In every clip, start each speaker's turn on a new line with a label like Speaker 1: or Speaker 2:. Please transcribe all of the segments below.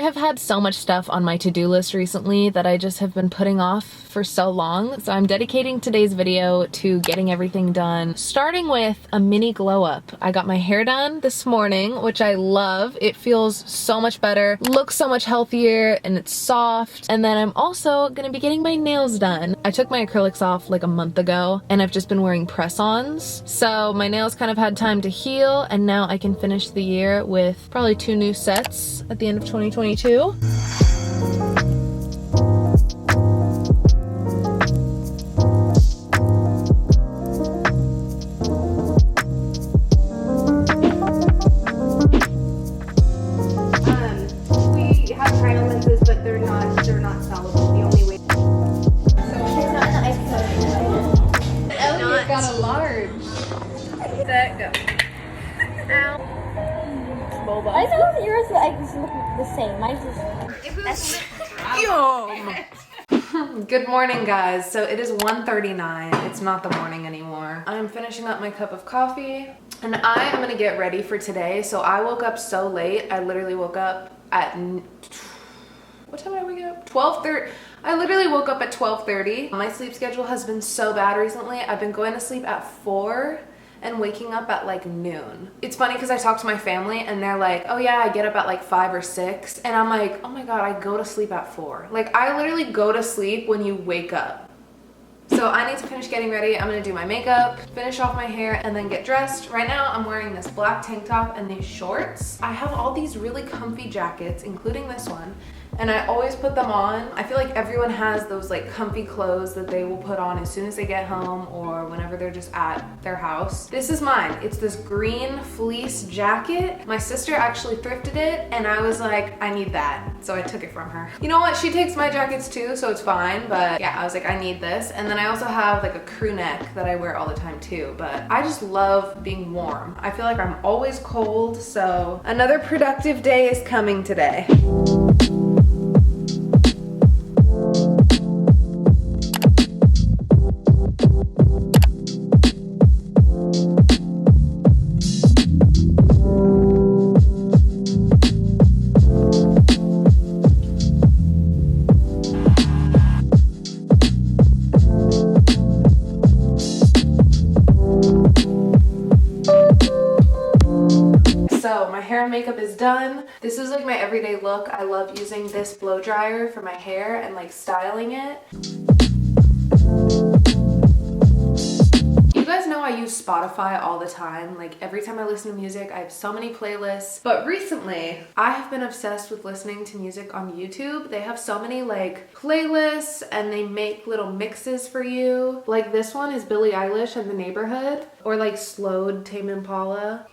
Speaker 1: have had so much stuff on my to-do list recently that I just have been putting off for so long. So I'm dedicating today's video to getting everything done, starting with a mini glow up. I got my hair done this morning, which I love. It feels so much better, looks so much healthier, and it's soft. And then I'm also gonna be getting my nails done. I took my acrylics off like a month ago, and I've just been wearing press-ons. So my nails kind of had time to heal, and now I can finish the year with probably 2 new sets at the end of 2022.
Speaker 2: We have trial lenses, but they're not sellable. The only way. So it's not an ice cream.
Speaker 1: Elliot got a large.
Speaker 2: Set, go. Ow.
Speaker 1: Boba.
Speaker 3: I know that yours look the same. Mine's just.
Speaker 1: Yum. Good morning, guys. So it is 1:39. It's not the morning anymore. I'm finishing up my cup of coffee and I am gonna get ready for today. So I woke up so late. I literally woke up at what time did I wake up? 12:30. I literally woke up at 12:30. My sleep schedule has been so bad recently. I've been going to sleep at 4 and waking up at like noon. It's funny because I talk to my family and they're like, oh yeah, I get up at like 5 or 6. And I'm like, oh my God, I go to sleep at 4. Like I literally go to sleep when you wake up. So I need to finish getting ready. I'm gonna do my makeup, finish off my hair, and then get dressed. Right now I'm wearing this black tank top and these shorts. I have all these really comfy jackets, including this one, and I always put them on. I feel like everyone has those like comfy clothes that they will put on as soon as they get home or whenever they're just at their house. This is mine. It's this green fleece jacket. My sister actually thrifted it and I was like, I need that. So I took it from her. You know what? She takes my jackets too, so it's fine. But yeah, I was like, I need this. And then I also have like a crew neck that I wear all the time too. But I just love being warm. I feel like I'm always cold. So another productive day is coming today. So my hair and makeup is done. This is like my everyday look. I love using this blow dryer for my hair and like styling it. You guys know I use Spotify all the time. Like every time I listen to music, I have so many playlists. But recently, I have been obsessed with listening to music on YouTube. They have so many like playlists and they make little mixes for you. Like this one is Billie Eilish and The Neighborhood, or like slowed Tame Impala.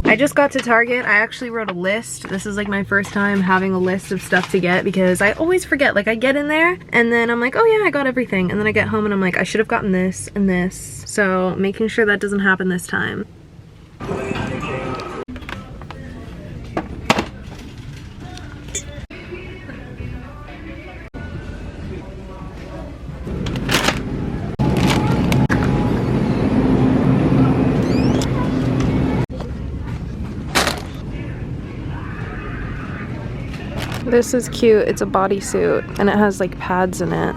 Speaker 1: I just got to Target. I actually wrote a list. This is like my first time having a list of stuff to get because I always forget. Like I get in there and then I'm like, oh yeah, I got everything. And then I get home and I'm like, I should have gotten this and this. So making sure that doesn't happen this time. This is cute. It's a bodysuit and it has like pads in it.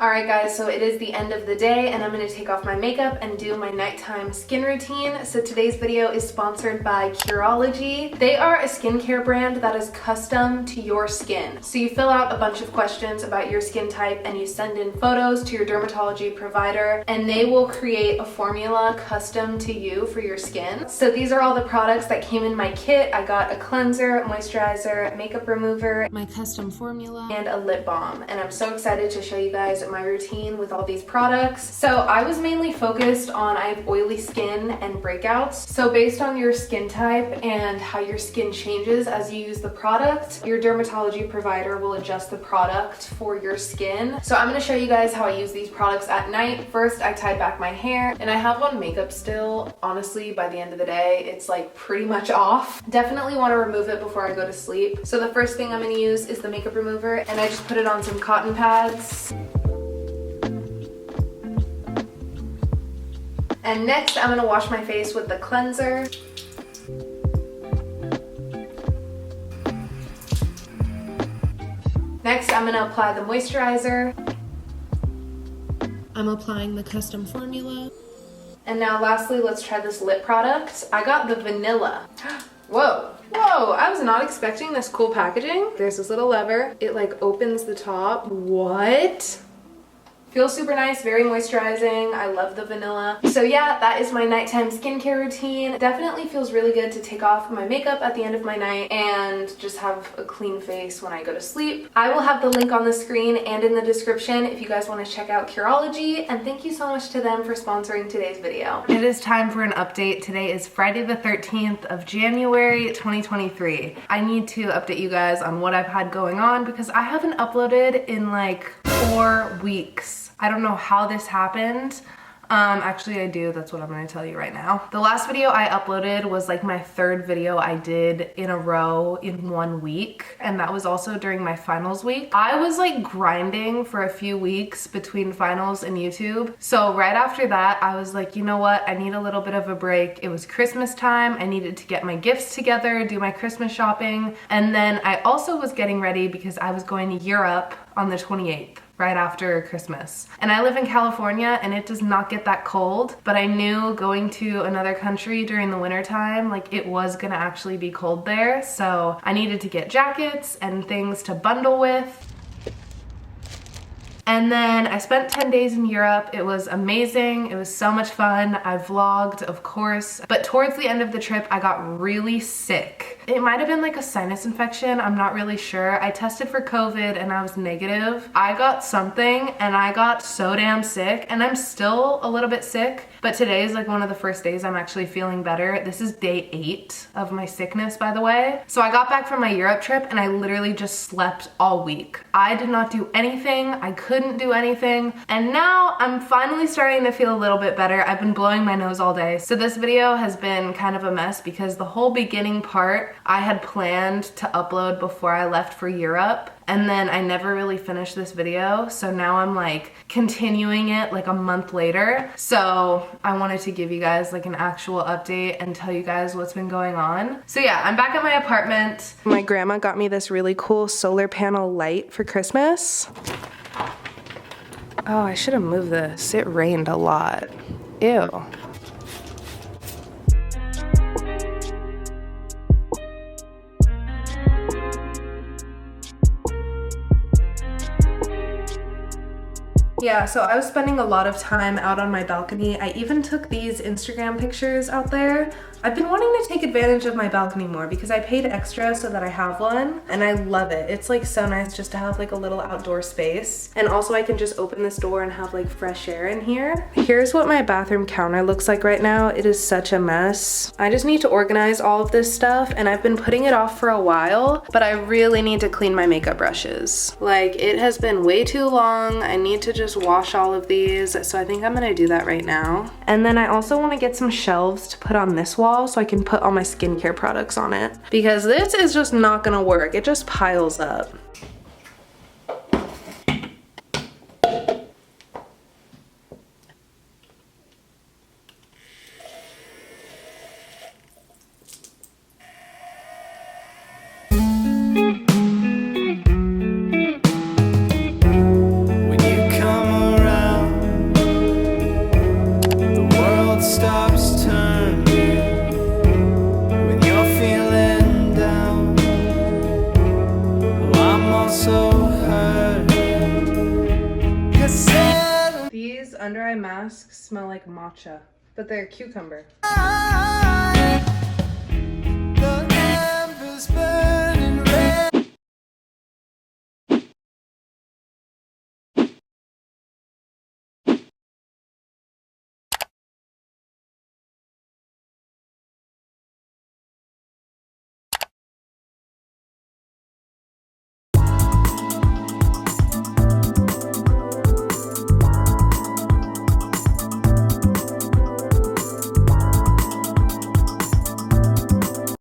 Speaker 1: Alright guys, so it is the end of the day and I'm going to take off my makeup and do my nighttime skin routine. So today's video is sponsored by Curology. They are a skincare brand that is custom to your skin. So you fill out a bunch of questions about your skin type and you send in photos to your dermatology provider and they will create a formula custom to you for your skin. So these are all the products that came in my kit. I got a cleanser, moisturizer, makeup remover, my custom formula, and a lip balm. And I'm so excited to show you guys my routine with all these products. So I was mainly focused on, I have oily skin and breakouts. So based on your skin type and how your skin changes as you use the product, your dermatology provider will adjust the product for your skin. So I'm gonna show you guys how I use these products at night. First, I tie back my hair, and I have on makeup still. Honestly, by the end of the day, it's like pretty much off. Definitely wanna remove it before I go to sleep. So the first thing I'm gonna use is the makeup remover, and I just put it on some cotton pads. And next, I'm gonna wash my face with the cleanser. Next, I'm gonna apply the moisturizer. I'm applying the custom formula. And now lastly, let's try this lip product. I got the vanilla. Whoa, whoa, I was not expecting this cool packaging. There's this little lever. It like opens the top. What? Feels super nice, very moisturizing. I love the vanilla. So yeah, that is my nighttime skincare routine. Definitely feels really good to take off my makeup at the end of my night and just have a clean face when I go to sleep. I will have the link on the screen and in the description if you guys want to check out Curology, and thank you so much to them for sponsoring today's video. It is time for an update. Today is Friday the 13th of January 2023. I need to update you guys on what I've had going on because I haven't uploaded in like 4 weeks. I don't know how this happened. Actually I do, that's what I'm gonna tell you right now. The last video I uploaded was like my 3rd video I did in a row in 1 week, and that was also during my finals week. I was like grinding for a few weeks between finals and YouTube. So right after that, I was like, you know what? I need a little bit of a break. It was Christmas time. I needed to get my gifts together, do my Christmas shopping. And then I also was getting ready because I was going to Europe on the 28th. Right after Christmas. And I live in California and it does not get that cold, but I knew going to another country during the winter time, like it was gonna actually be cold there. So I needed to get jackets and things to bundle with. And then I spent 10 days in Europe. It was amazing. It was so much fun. I vlogged, of course. But towards the end of the trip, I got really sick. It might have been like a sinus infection. I'm not really sure. I tested for COVID and I was negative. I got something and I got so damn sick, and I'm still a little bit sick. But today is like one of the first days I'm actually feeling better. This is day 8 of my sickness, by the way. So I got back from my Europe trip and I literally just slept all week. I did not do anything. I couldn't do anything. And now I'm finally starting to feel a little bit better. I've been blowing my nose all day. So this video has been kind of a mess because the whole beginning part I had planned to upload before I left for Europe. And then I never really finished this video. So now I'm like continuing it like a month later. So I wanted to give you guys like an actual update and tell you guys what's been going on. So yeah, I'm back at my apartment. My grandma got me this really cool solar panel light for Christmas. Oh, I should have moved this. It rained a lot. Ew. Yeah, so I was spending a lot of time out on my balcony. I even took these Instagram pictures out there. I've been wanting to take advantage of my balcony more because I paid extra so that I have one, and I love it. It's like so nice just to have like a little outdoor space. And also I can just open this door and have like fresh air in here. Here's what my bathroom counter looks like right now. It is such a mess. I just need to organize all of this stuff, and I've been putting it off for a while, but I really need to clean my makeup brushes. Like, it has been way too long. I need to just wash all of these, so I think I'm gonna do that right now. And then I also want to get some shelves to put on this wall so I can put all my skincare products on it, because this is just not gonna work. It just piles up. These under eye masks smell like matcha, but they're cucumber.